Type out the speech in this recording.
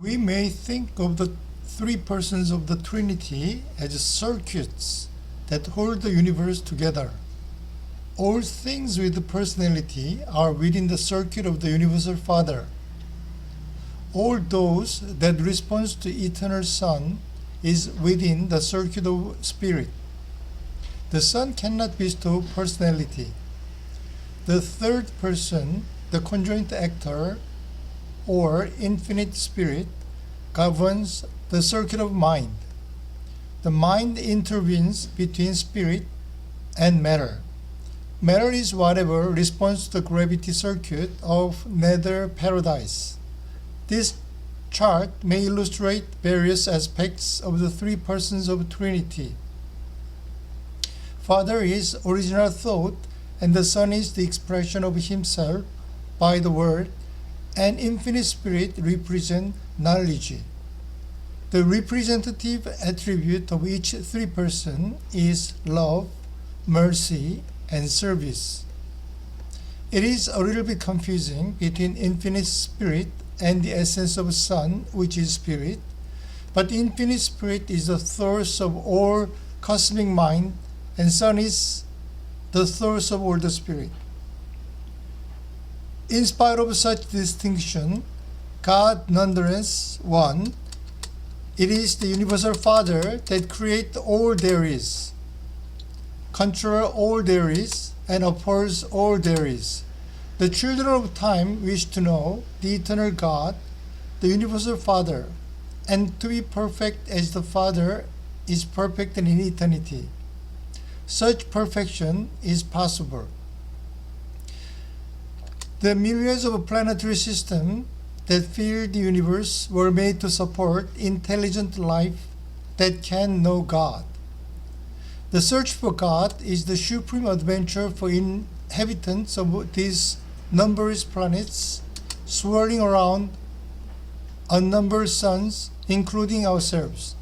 We may think of the three persons of the Trinity as circuits that hold the universe together. All things with personality are within the circuit of the Universal Father. All those that respond to Eternal Son is within the circuit of Spirit. The Son cannot bestow personality. The third person, the conjoint actor, or infinite spirit, governs the circuit of mind. The mind intervenes between spirit and matter. Matter is whatever responds to the gravity circuit of nether paradise. This chart may illustrate various aspects of the three persons of Trinity. Father is original thought, and the Son is the expression of himself by the Word, and infinite spirit represents knowledge. The representative attribute of each three person is love, mercy, and service. It is a little bit confusing between infinite spirit and the essence of Son, which is spirit, but infinite spirit is the source of all cosmic mind, and Son is the source of all the spirit. In spite of such distinction, God nonetheless one. It is the Universal Father that creates all there is, controls all there is, and upholds all there is. The children of time wish to know the eternal God, the Universal Father, and to be perfect as the Father is perfect in eternity. Such perfection is possible. The millions of planetary systems that fill the universe were made to support intelligent life that can know God. The search for God is the supreme adventure for inhabitants of these numberless planets swirling around unnumbered suns, including ourselves.